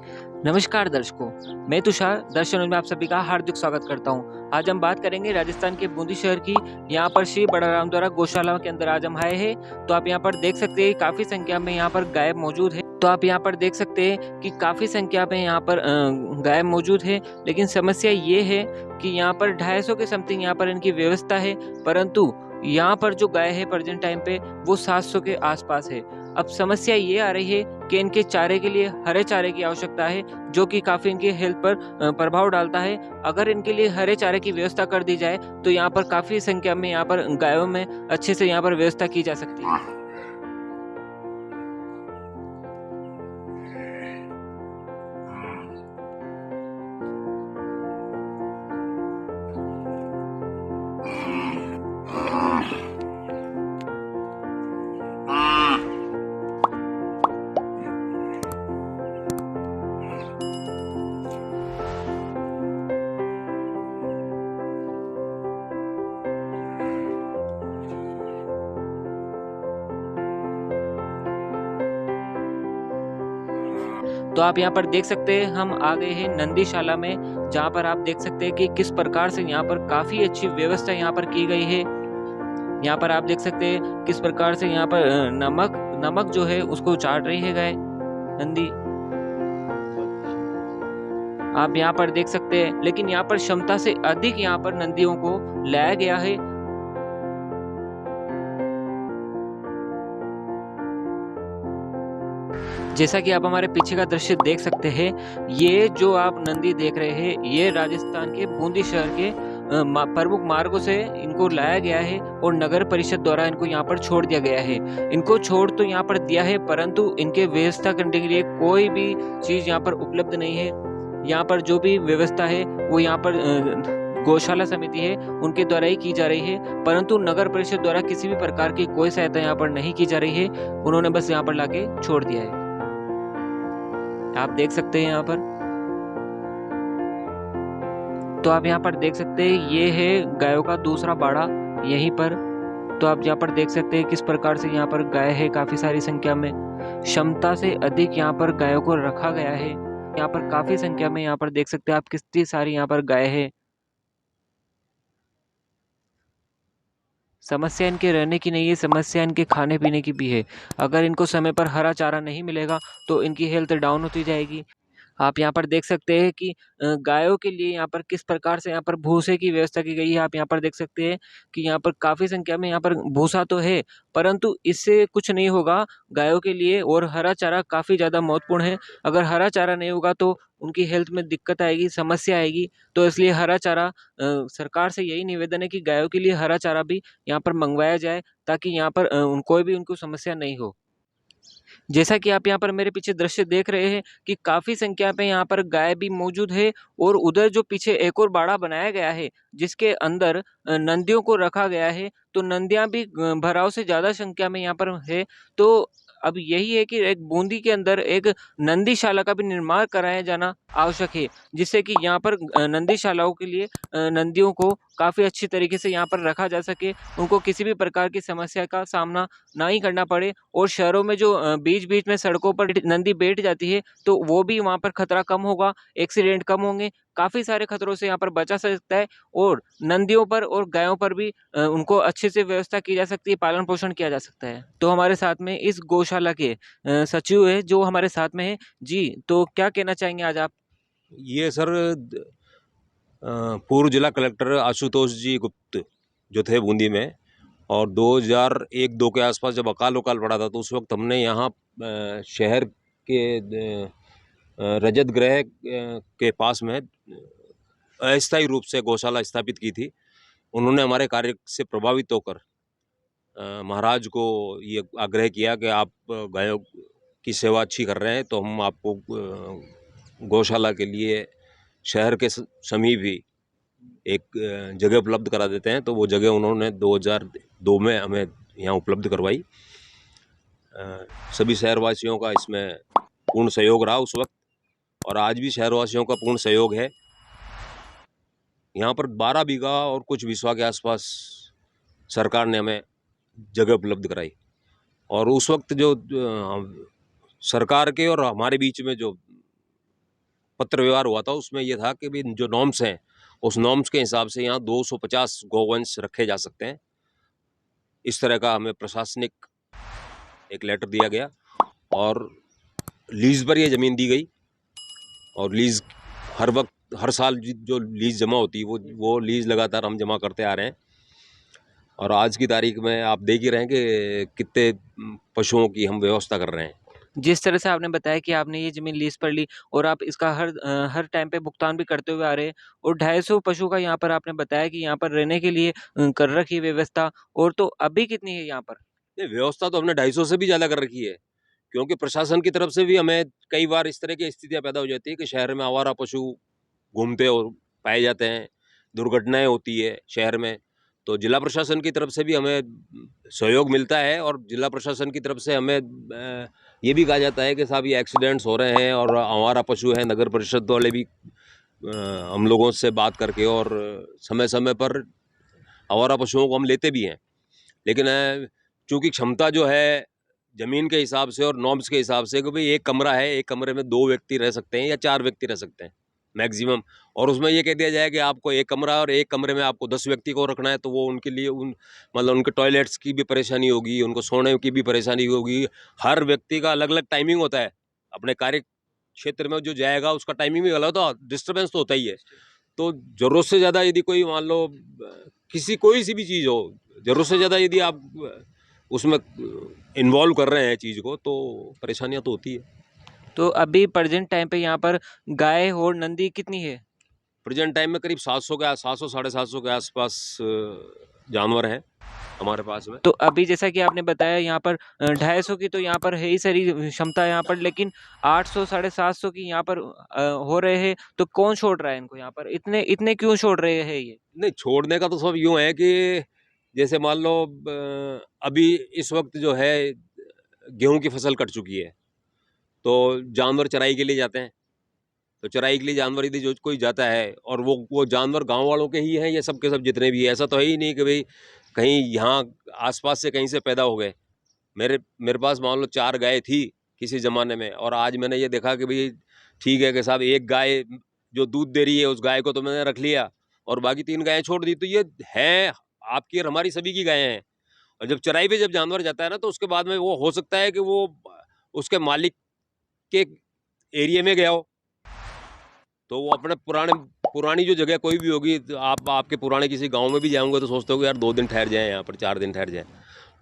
नमस्कार दर्शकों, मैं तुषार दर्शन में आप सभी का हार्दिक स्वागत करता हूं। आज हम बात करेंगे राजस्थान के बूंदी शहर की। यहाँ पर श्री बड़ा राम द्वारा गौशाला के अंदर आज हम आए हैं। तो आप यहाँ पर देख सकते हैं काफी संख्या में यहाँ पर गाय मौजूद है। तो आप यहाँ पर देख सकते हैं कि काफी संख्या में यहाँ पर गाय मौजूद है। लेकिन समस्या ये है कि यहाँ पर 250 के समथिंग यहाँ पर इनकी व्यवस्था है, परंतु यहाँ पर जो गाय है प्रेजेंट टाइम पे वो 700 के आसपास है। अब समस्या ये आ रही है कि इनके चारे के लिए हरे चारे की आवश्यकता है, जो कि काफी इनके हेल्थ पर प्रभाव डालता है। अगर इनके लिए हरे चारे की व्यवस्था कर दी जाए तो यहाँ पर काफी संख्या में यहाँ पर गायों में अच्छे से यहाँ पर व्यवस्था की जा सकती है। तो आप यहाँ पर देख सकते हैं हम आ गए हैं नंदीशाला में, जहाँ पर आप देख सकते हैं कि किस प्रकार से यहाँ पर काफी अच्छी व्यवस्था यहाँ पर की गई है। यहाँ पर आप देख सकते हैं किस प्रकार से यहाँ पर नमक नमक जो है उसको चाट रही है गाय नंदी। आप यहाँ पर देख सकते हैं, लेकिन यहाँ पर क्षमता से अधिक यहाँ पर नंदियों को लाया गया है। जैसा कि आप हमारे पीछे का दृश्य देख सकते हैं, ये जो आप नंदी देख रहे हैं ये राजस्थान के बूंदी शहर के प्रमुख मार्गों से इनको लाया गया है और नगर परिषद द्वारा इनको यहाँ पर छोड़ दिया गया है। इनको छोड़ तो यहाँ पर दिया है, परंतु इनके व्यवस्था करने के लिए कोई भी चीज यहाँ पर उपलब्ध नहीं है। यहाँ पर जो भी व्यवस्था है वो यहाँ पर गौशाला समिति है उनके द्वारा ही की जा रही है, परंतु नगर परिषद द्वारा किसी भी प्रकार की कोई सहायता यहाँ पर नहीं की जा रही है। उन्होंने बस यहाँ पर लाके छोड़ दिया है। आप देख सकते हैं यहाँ पर। तो आप यहाँ पर देख सकते हैं ये है गायों का दूसरा बाड़ा यहीं पर। तो आप यहाँ पर देख सकते हैं किस प्रकार से यहाँ पर गाय है काफी सारी संख्या में। क्षमता से अधिक यहाँ पर गायों को रखा गया है। यहाँ पर काफी संख्या में यहाँ पर देख सकते हैं आप कितनी सारी यहाँ पर गाय है। समस्या इनके रहने की नहीं है, समस्या इनके खाने पीने की भी है। अगर इनको समय पर हरा चारा नहीं मिलेगा तो इनकी हेल्थ डाउन होती जाएगी। आप यहाँ पर देख सकते हैं कि गायों के लिए यहाँ पर किस प्रकार से यहाँ पर भूसे की व्यवस्था की गई है। आप यहाँ पर देख सकते हैं कि यहाँ पर काफी संख्या में यहाँ पर भूसा तो है, परंतु इससे कुछ नहीं होगा गायों के लिए। और हरा चारा काफी ज्यादा महत्वपूर्ण है। अगर हरा चारा नहीं होगा तो उनकी हेल्थ में दिक्कत आएगी, समस्या आएगी। तो इसलिए हरा चारा सरकार से यही निवेदन है कि गायों के लिए हरा चारा भी यहाँ पर मंगवाया जाए, ताकि यहाँ पर कोई भी उनको समस्या नहीं हो। जैसा कि आप यहाँ पर मेरे पीछे दृश्य देख रहे हैं कि काफी संख्या में यहाँ पर गाय भी मौजूद है। और उधर जो पीछे एक और बाड़ा बनाया गया है जिसके अंदर नंदियों को रखा गया है, तो नंदियां भी भराव से ज्यादा संख्या में यहाँ पर है। तो अब यही है कि एक बूंदी के अंदर एक नंदीशाला का भी निर्माण कराया जाना आवश्यक है, जिससे कि यहाँ पर नंदीशालाओं के लिए नंदियों को काफी अच्छी तरीके से यहाँ पर रखा जा सके, उनको किसी भी प्रकार की समस्या का सामना ना ही करना पड़े। और शहरों में जो बीच बीच में सड़कों पर नंदी बैठ जाती है तो वो भी वहां पर खतरा कम होगा, एक्सीडेंट कम होंगे, काफी सारे खतरों से यहाँ पर बचा सकता है। और नंदियों पर और गायों पर भी उनको अच्छे से व्यवस्था की जा सकती है, पालन पोषण किया जा सकता है। तो हमारे साथ में इस गौशाला के सचिव है जो हमारे साथ में है जी। तो क्या कहना चाहेंगे आज आप? ये सर पूर्व जिला कलेक्टर आशुतोष जी गुप्त जो थे बूंदी में, और 2001-2 के आसपास जब अकाल पड़ा था तो उस वक्त हमने यहाँ शहर के रजत गृह के पास में अस्थायी रूप से गौशाला स्थापित की थी। उन्होंने हमारे कार्य से प्रभावित होकर महाराज को ये आग्रह किया कि आप गायों की सेवा अच्छी कर रहे हैं तो हम आपको गौशाला के लिए शहर के समीप ही एक जगह उपलब्ध करा देते हैं। तो वो जगह उन्होंने 2002 में हमें यहाँ उपलब्ध करवाई। सभी शहरवासियों का इसमें पूर्ण सहयोग रहा उस वक्त, और आज भी शहरवासियों का पूर्ण सहयोग है। यहाँ पर 12 बीघा और कुछ बिस्वा के आसपास सरकार ने हमें जगह उपलब्ध कराई। और उस वक्त जो सरकार के और हमारे बीच में जो पत्र व्यवहार हुआ था, उसमें ये था कि भी जो नॉर्म्स हैं उस नॉर्म्स के हिसाब से यहाँ 250 गौवंश रखे जा सकते हैं। इस तरह का हमें प्रशासनिक एक लेटर दिया गया और लीज पर ये ज़मीन दी गई। और लीज हर वक्त हर साल जो लीज जमा होती है वो लीज लगातार हम जमा करते आ रहे हैं। और आज की तारीख में आप देख ही रहे हैं कि कितने पशुओं की हम व्यवस्था कर रहे हैं। जिस तरह से आपने बताया कि आपने ये ज़मीन लीज़ पर ली और आप इसका हर टाइम पे भुगतान भी करते हुए आ रहे हैं और 250 पशु का यहाँ पर आपने बताया कि यहाँ पर रहने के लिए कर रखी व्यवस्था, और तो अभी कितनी है यहाँ पर? नहीं, व्यवस्था तो हमने 250 से भी ज़्यादा कर रखी है, क्योंकि प्रशासन की तरफ से भी हमें कई बार इस तरह की स्थितियाँ पैदा हो जाती है कि शहर में आवारा पशु घूमते और पाए जाते हैं, दुर्घटनाएं होती है शहर में। तो जिला प्रशासन की तरफ से भी हमें सहयोग मिलता है और जिला प्रशासन की तरफ से हमें ये भी कहा जाता है कि साहब ये एक्सीडेंट्स हो रहे हैं और आवारा पशु हैं। नगर परिषद वाले भी हम लोगों से बात करके और समय समय पर आवारा पशुओं को हम लेते भी हैं। लेकिन चूँकि क्षमता जो है ज़मीन के हिसाब से और नॉर्म्स के हिसाब से कि भाई एक कमरा है, एक कमरे में 2 व्यक्ति रह सकते हैं या 4 व्यक्ति रह सकते हैं मैक्सिमम। और उसमें ये कह दिया जाए कि आपको एक कमरा और एक कमरे में आपको 10 व्यक्ति को रखना है, तो वो उनके लिए मतलब उनके टॉयलेट्स की भी परेशानी होगी, उनको सोने की भी परेशानी होगी। हर व्यक्ति का अलग-अलग टाइमिंग होता है। अपने कार्य क्षेत्र में जो जाएगा उसका टाइमिंग भी अलग होता है, डिस्टर्बेंस तो होता ही है। तो ज़रूरत से ज़्यादा यदि कोई मान लो कोई सी भी चीज़ हो, ज़रूरत से ज़्यादा यदि आप उसमें इन्वॉल्व कर रहे हैं चीज़ को, तो परेशानियाँ तो होती है। तो अभी प्रेज़ेंट टाइम पे यहाँ पर गाय और नंदी कितनी है? प्रेजेंट टाइम में करीब 700 साढ़े 700 के आसपास जानवर हैं हमारे पास में। तो अभी जैसा कि आपने बताया यहाँ पर 250 की तो यहाँ पर है ही सारी क्षमता यहाँ पर, लेकिन 800 साढ़े 700 की यहाँ पर हो रहे हैं, तो कौन छोड़ रहा है इनको यहाँ पर? इतने इतने क्यों छोड़ रहे हैं ये? नहीं, छोड़ने का तो सब यूँ है कि जैसे मान लो अभी इस वक्त जो है गेहूं की फसल कट चुकी है, तो जानवर चराई के लिए जाते हैं। तो चराई के लिए जानवर यदि जो कोई जाता है और वो जानवर गांव वालों के ही हैं, ये सब के सब जितने भी हैं, ऐसा तो है ही नहीं कि भाई कहीं यहाँ आसपास से कहीं से पैदा हो गए। मेरे मेरे पास मान लो 4 गाय थी किसी ज़माने में, और आज मैंने ये देखा कि भाई ठीक है कि साहब एक गाय जो दूध दे रही है उस गाय को तो मैंने रख लिया और बाकी 3 गायें छोड़ दी। तो ये है आपकी और हमारी सभी की गायें हैं। और जब चराई पे जब जानवर जाता है ना, तो उसके बाद में वो हो सकता है कि वो उसके मालिक के एरिया में गया हो, तो वो अपने पुरानी जो जगह कोई भी होगी, तो आप आपके पुराने किसी गांव में भी जाओगे तो सोचते हो कि यार 2 दिन ठहर जाएं यहाँ पर, 4 दिन ठहर जाएं।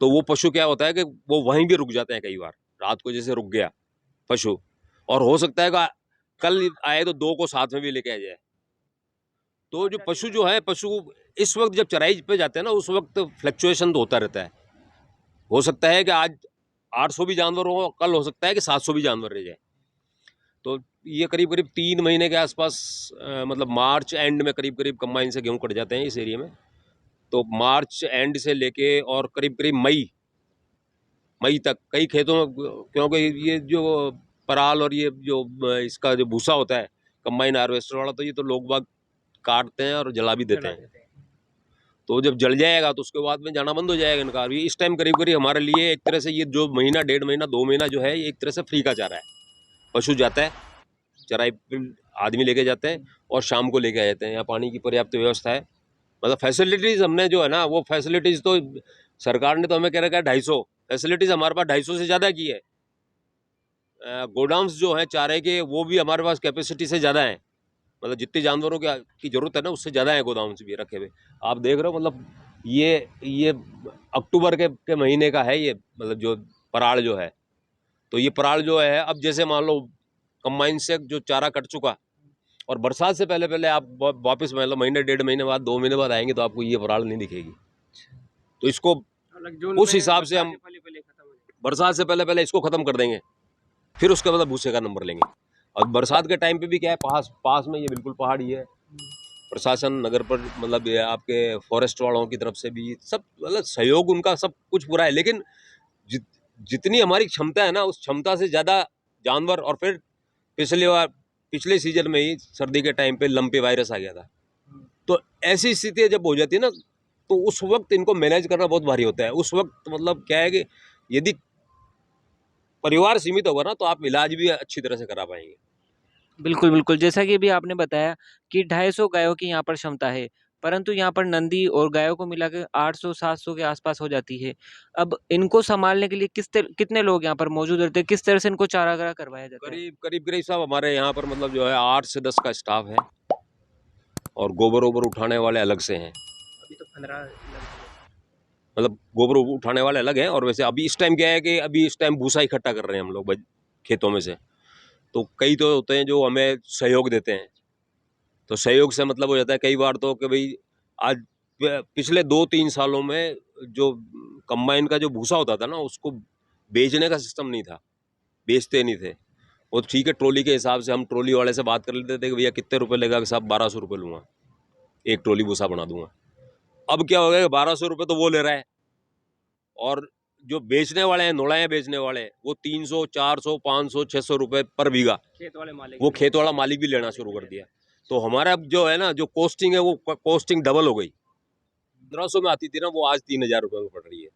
तो वो पशु क्या होता है कि वो वहीं भी रुक जाते हैं। कई बार रात को जैसे रुक गया पशु, और हो सकता है कि कल आए तो 2 को साथ में भी लेके आ जाए। तो जो पशु जो है, पशु इस वक्त जब चराई पे जाते हैं ना, उस वक्त फ्लक्चुएशन तो होता रहता है। हो सकता है कि आज 800 भी जानवर हो, कल हो सकता है कि 700 भी जानवर रह जाए। तो ये करीब करीब 3 महीने के आसपास मतलब मार्च एंड में करीब करीब कंबाइन से गेहूँ कट जाते हैं इस एरिया में। तो मार्च एंड से लेके और करीब करीब मई तक कई खेतों में, क्योंकि ये जो पराल और ये जो इसका जो भूसा होता है कंबाइन हार्वेस्टर वाला, तो ये तो लोग बाग काटते हैं और जला भी देते हैं। तो जब जल जाएगा तो उसके बाद में जाना बंद हो जाएगा इनका। ये इस टाइम करीब करीब हमारे लिए एक तरह से ये जो महीना 1.5 महीना 2 महीना जो है, ये एक तरह से फ्री का चारा है। पशु जाता है चराई पे, आदमी लेके जाते हैं और शाम को लेके आ जाते हैं। यहाँ पानी की पर्याप्त व्यवस्था है। मतलब फैसिलिटीज़ हमने जो है ना, वो फैसिलिटीज़ तो सरकार ने तो हमें कह रखा है 250, फैसिलिटीज़ हमारे पास 250 से ज़्यादा की है। गोडाउन्स जो हैं चारे के, वो भी हमारे पास कैपेसिटी से ज़्यादा हैं। मतलब जितने जानवरों की ज़रूरत है ना, उससे ज़्यादा है गोदाउन्स भी रखे हुए। आप देख रहे हो, मतलब ये अक्टूबर के महीने का है ये, मतलब जो पराल जो है। तो ये पराल जो है, अब जैसे मान लो कंबाइन से जो चारा कट चुका और बरसात से पहले पहले आप वापस मान लो महीने 1.5 महीने बाद 2 महीने बाद आएंगे तो आपको ये पराल नहीं दिखेगी। तो इसको उस हिसाब से हम बरसात से पहले पहले इसको ख़त्म कर देंगे, फिर उसके बाद भूसे का नंबर लेंगे। और बरसात के टाइम पे भी क्या है, पास में ये बिल्कुल पहाड़ी है। प्रशासन नगर पर मतलब ये आपके फॉरेस्ट वालों की तरफ से भी सब मतलब सहयोग उनका सब कुछ पूरा है। लेकिन जितनी हमारी क्षमता है ना, उस क्षमता से ज़्यादा जानवर। और फिर पिछले सीजन में ही सर्दी के टाइम पे लंपी वायरस आ गया था। तो ऐसी स्थिति जब हो जाती है ना, तो उस वक्त इनको मैनेज करना बहुत भारी होता है। उस वक्त मतलब क्या है कि यदि परिवार सीमित होगा ना, तो आप इलाज भी अच्छी तरह से करा पाएंगे। बिल्कुल, बिल्कुल। जैसा कि अभी आपने बताया कि 250 गायों की यहाँ पर क्षमता है, परंतु यहाँ पर नंदी और गायों को मिला के 800-700 के आस-पास हो जाती है। अब इनको सँभालने के लिए कितने लोग यहाँ पर मौजूद रहते हैं? किस तरह से इनको चारागाह करवाया जाता है? करीब साहब हमारे यहाँ पर मतलब जो है 8 से 10 का स्टाफ है और गोबर-वोबर उठाने वाले अलग से हैं। अभी तो 15 लग मतलब गोबर उठाने वाले अलग हैं और वैसे अभी इस टाइम क्या है कि अभी इस टाइम भूसा इकट्ठा कर रहे हैं हम लोग खेतों में से। तो कई तो होते हैं जो हमें सहयोग देते हैं, तो सहयोग से मतलब हो जाता है कई बार तो कि भाई आज पिछले 2-3 सालों में जो कंबाइन का जो भूसा होता था ना उसको बेचने का सिस्टम नहीं था, बेचते नहीं थे। वो ठीक है ट्रॉली के हिसाब से हम ट्रॉली वाले से बात कर लेते थे कि भैया कितने रुपए लेगा, कि साहब 1200 रुपये लूँगा, एक ट्रॉली भूसा बना दूंगा। अब क्या हो गया, 1200 रुपये तो वो ले रहा है और जो बेचने वाले हैं, नोड़ाएं बेचने वाले हैं, वो 300, 400, 500, 600 रुपये पर बीघा खेत वाले मालिक वो खेत वाला मालिक भी लेना शुरू कर दिया। तो हमारा अब जो है ना, जो कॉस्टिंग है वो कॉस्टिंग डबल हो गई। 1500 में आती थी ना, वो आज 3000 रुपये में पड़ रही है।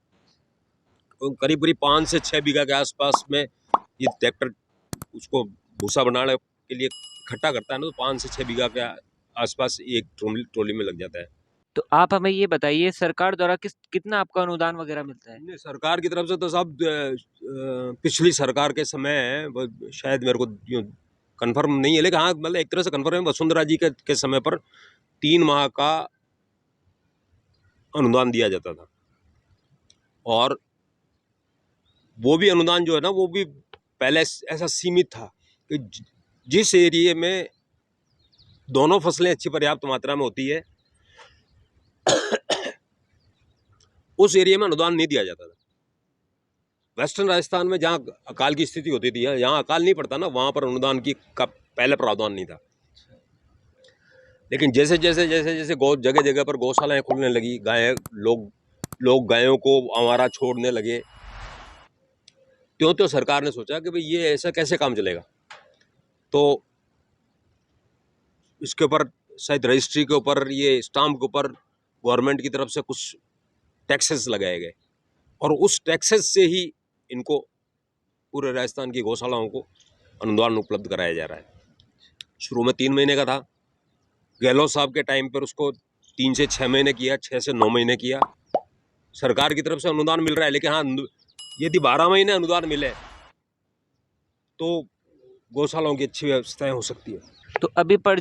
तो करीब करीब 5 से 6 बीघा के आसपास में ये ट्रैक्टर उसको भूसा बनाने के लिए इकट्ठा करता है ना, तो 5 से 6 बीघा के आसपास एक ट्रॉली में लग जाता है। तो आप हमें ये बताइए सरकार द्वारा कितना आपका अनुदान वगैरह मिलता है? नहीं, सरकार की तरफ से तो साहब पिछली सरकार के समय शायद मेरे को कंफर्म नहीं है, लेकिन हाँ मतलब एक तरह से कंफर्म है, वसुंधरा जी के समय पर 3 माह का अनुदान दिया जाता था। और वो भी अनुदान जो है ना, वो भी पहले ऐसा सीमित था कि जिस एरिया में दोनों फसलें अच्छी पर्याप्त मात्रा में होती है उस एरिया में अनुदान नहीं दिया जाता था। वेस्टर्न राजस्थान में जहाँ अकाल की स्थिति होती थी, यहाँ अकाल नहीं पड़ता ना, वहाँ पर अनुदान की का पहले प्रावधान नहीं था। लेकिन जैसे जैसे जैसे जैसे गौ जगह जगह पर गौशालाएं खुलने लगी, लोग गायों को आवारा छोड़ने लगे, त्यों त्यों सरकार ने सोचा कि भाई ये ऐसा कैसे काम चलेगा। तो इसके ऊपर शायद रजिस्ट्री के ऊपर, ये स्टाम्प के ऊपर गवर्नमेंट की तरफ से कुछ टैक्सेस लगाए गए और उस टैक्सेस से ही इनको पूरे राजस्थान की गौशालाओं को अनुदान उपलब्ध कराया जा रहा है। शुरू में 3 महीने का था, गहलोत साहब के टाइम पर उसको 3 से 6 महीने किया, 6 से 9 महीने किया। सरकार की तरफ से अनुदान मिल रहा है, लेकिन हाँ यदि 12 महीने अनुदान मिले तो गौशालाओं की अच्छी व्यवस्थाएं हो सकती है। तो अभी पर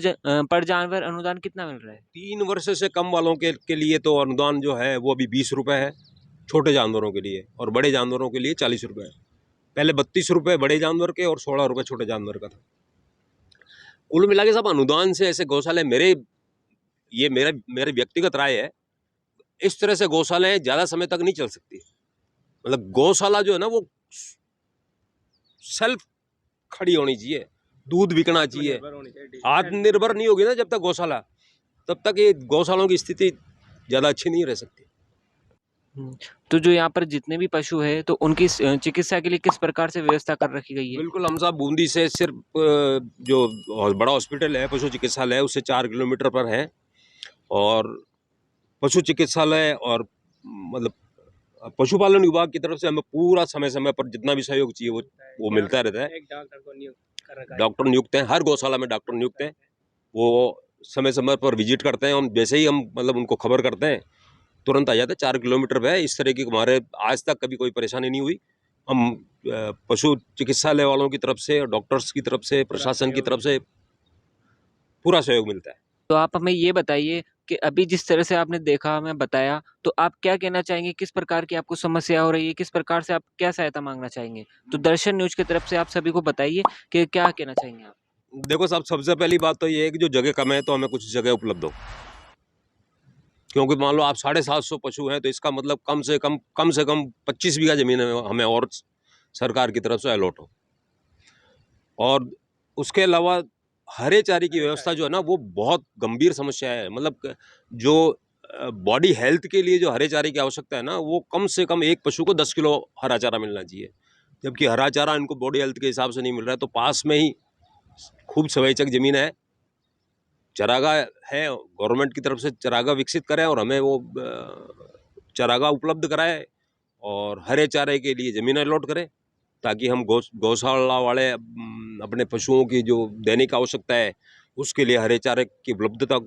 जानवर अनुदान कितना मिल रहा है? 3 वर्ष से कम वालों के लिए तो अनुदान जो है वो अभी 20 रुपये है छोटे जानवरों के लिए, और बड़े जानवरों के लिए 40 रुपये है। पहले 32 रुपये बड़े जानवर के और 16 रुपये छोटे जानवर का था। कुल मिला के सब अनुदान से ऐसे गौशाले, ये मेरा व्यक्तिगत राय है, इस तरह से गौशालाएं ज्यादा समय तक नहीं चल सकती। मतलब गौशाला जो है ना वो सेल्फ खड़ी होनी चाहिए, दूध बिकना चाहिए, आत्मनिर्भर नहीं होगी ना जब तक गौशाला, तब तक ये गौशालाओं की स्थिति ज्यादा अच्छी नहीं रह सकती। तो जो यहाँ पर जितने भी पशु है तो उनकी चिकित्सा के लिए किस प्रकार से व्यवस्था कर रखी गई है? बिल्कुल, हम साहब बूंदी से सिर्फ जो बड़ा हॉस्पिटल है, पशु चिकित्सालय, उससे 4 किलोमीटर पर है। और पशु चिकित्सालय और मतलब पशुपालन विभाग की तरफ से हमें पूरा समय समय पर जितना भी सहयोग चाहिए वो मिलता रहता है। डॉक्टर नियुक्त हैं, हर गौशाला में डॉक्टर नियुक्त हैं। वो समय समय पर विजिट करते हैं। हम जैसे ही हम मतलब उनको खबर करते हैं तुरंत आ जाते हैं। 4 किलोमीटर पे है। इस तरह की हमारे आज तक कभी कोई परेशानी नहीं हुई। हम पशु चिकित्सालय वालों की तरफ से, डॉक्टर्स की तरफ से, प्रशासन की तरफ से पूरा सहयोग मिलता है। तो आप हमें ये बताइए कि अभी जिस तरह से आपने देखा, हमें बताया, तो आप क्या कहना चाहेंगे? किस प्रकार की आपको समस्या हो रही है? किस प्रकार से आप क्या सहायता मांगना चाहेंगे? तो दर्शन न्यूज की तरफ से आप सभी को बताइए कि क्या कहना चाहेंगे आप? देखो साहब, सबसे पहली बात तो ये है कि जो जगह कम है तो हमें कुछ जगह उपलब्ध हो, क्योंकि मान लो आप 750 पशु हैं तो इसका मतलब कम से कम 25 बीघा जमीन हमें और सरकार की तरफ से अलॉट हो। और उसके अलावा हरे चारे की व्यवस्था जो है ना वो बहुत गंभीर समस्या है। मतलब जो बॉडी हेल्थ के लिए जो हरे चारे की आवश्यकता है ना, वो कम से कम एक पशु को 10 किलो हरा चारा मिलना चाहिए, जबकि हरा चारा इनको बॉडी हेल्थ के हिसाब से नहीं मिल रहा है। तो पास में ही खूब सवैचक जमीन है, चरागाह है, गवर्नमेंट की तरफ से चरागाह विकसित करें और हमें वो चरागाह उपलब्ध कराए और हरे चारे के लिए ज़मीन अलॉट करें, ताकि हम गौशाला वाले अपने पशुओं की जो दैनिक आवश्यकता है उसके लिए हरे चारे की उपलब्धता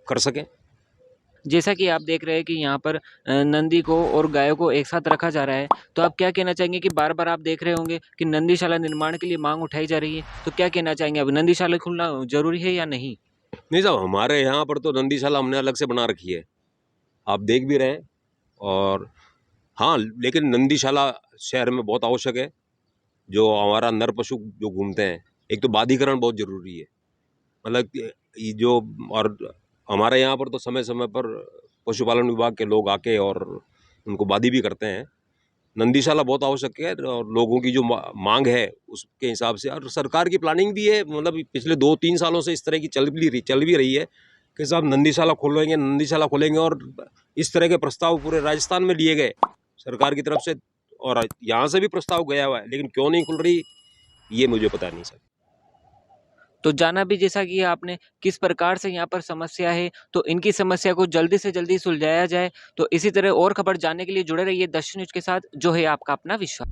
कर सकें। जैसा कि आप देख रहे हैं कि यहाँ पर नंदी को और गायों को एक साथ रखा जा रहा है, तो आप क्या कहना चाहेंगे कि बार-बार आप देख रहे होंगे कि नंदीशाला निर्माण के लिए माँग उठाई जा रही है, तो क्या कहना चाहेंगे अब नंदीशाला खुलना ज़रूरी है या नहीं? नहीं साहब, हमारे यहाँ पर तो नंदीशाला हमने अलग से बना रखी है, आप देख भी रहे हैं। और हाँ, लेकिन नंदीशाला शहर में बहुत आवश्यक है। जो हमारा नर पशु जो घूमते हैं, एक तो बाधिकरण बहुत ज़रूरी है, मतलब कि ये जो, और हमारे यहाँ पर तो समय समय पर पशुपालन विभाग के लोग आके और उनको बाधी भी करते हैं। नंदीशाला बहुत आवश्यक है और लोगों की जो मांग है उसके हिसाब से, और सरकार की प्लानिंग भी है, मतलब पिछले 2-3 सालों से इस तरह की चल भी रही है कि साहब नंदीशाला खोलेंगे, और इस तरह के प्रस्ताव पूरे राजस्थान में लिए गए सरकार की तरफ से, और यहाँ से भी प्रस्ताव गया हुआ है, लेकिन क्यों नहीं खुल रही ये मुझे पता नहीं सर। तो जाना भी जैसा कि आपने किस प्रकार से यहाँ पर समस्या है, तो इनकी समस्या को जल्दी से जल्दी सुलझाया जाए। तो इसी तरह और खबर जानने के लिए जुड़े रहिए दर्शन न्यूज़ के साथ, जो है आपका अपना विश्वास।